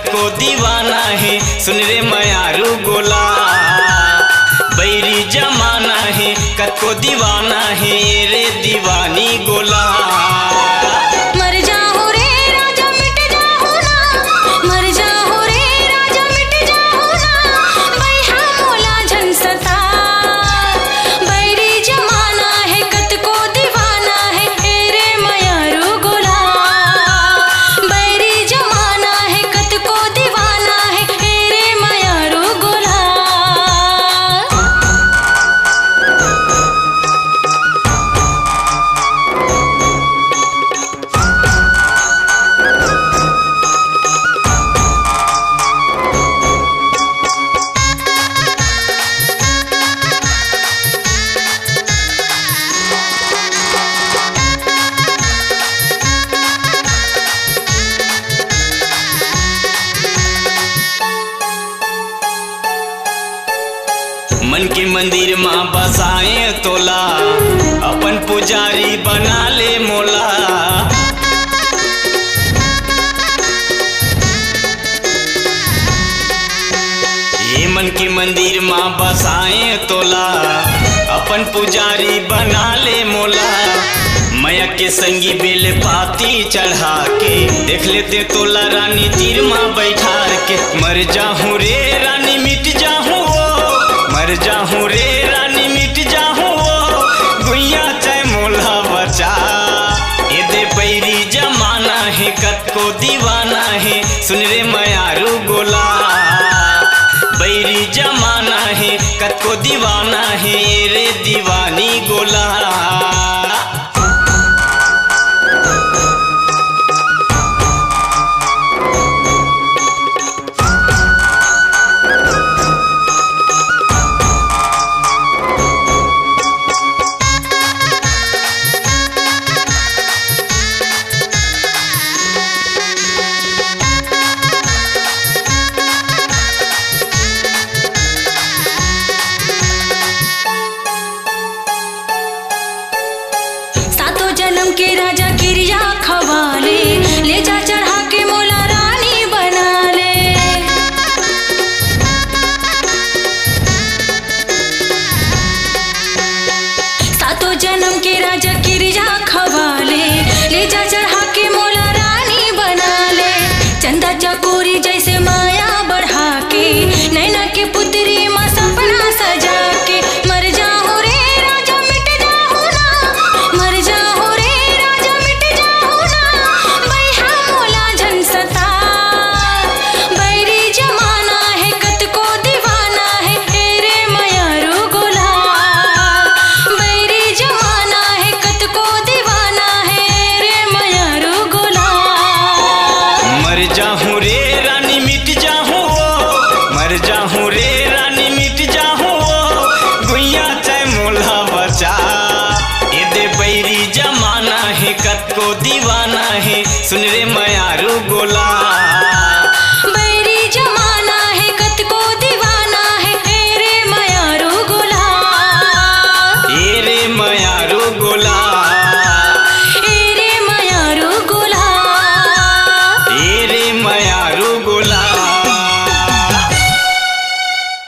को दीवाना है, सुन रे मयारू गोला। बैरी जमाना है कत को दीवाना है रे दीवानी गोला। मर जाओ रे राजा मिट जाओ ना, मर जाओ रे राजा मिट जाओ ना, बैहा मोला झन सता। बैरी जमाना है कत को दीवाना है रे मयारू गोला। बैरी जमाना है कत को दीवाना है रे मयारू गोला। मन के मंदिर माँ बसाए तोला, अपन पुजारी बना ले मोला। ये मन के मंदिर माँ बसाए तोला, अपन पुजारी बना ले मोला। मैया के संगी बेल पाती चढ़ा के देख लेते तोला रानी तीर माँ बैठा के। मर जाहूँ रे रानी मिट जाहूँ, मर जाहूँ रे रानी मिट जाहूँ, गुइया चाहे मोला बचा। ये दे बैरी जमाना है कत को दीवाना है, सुन रे मयारू गोला। बैरी जमाना है कत को दीवाना है रे दीवानी गोला। जन्म के राजा किरिया खवाले, ले जा चढ़ा के मोला रानी बना ले। सातों जन्म के राजा किरिया खवाले, ले जा चढ़ा के मोला रानी बना ले। चंदा चकोरी जैसे माया बढ़ा के, नैना के पुत्री माँ सपना सजा के। मर जाओ रे राजा मिट जाओ ना, मर जाओ रे राजा मिट जाओ ना, बैहा मोला झन सता। बैरी जमाना है कत को दीवाना है रे मयारू गोला। बैरी जमाना है कत को दीवाना है रे मयारू गोला। मर जाहूँ रे रानी मिट जाहूँ, मर जाहूँ रे रानी मिट जाहूँ, गुइया चाहे मोला बचा। ये दे बैरी जमाना है कत को दीवाना है, सुन रे मैं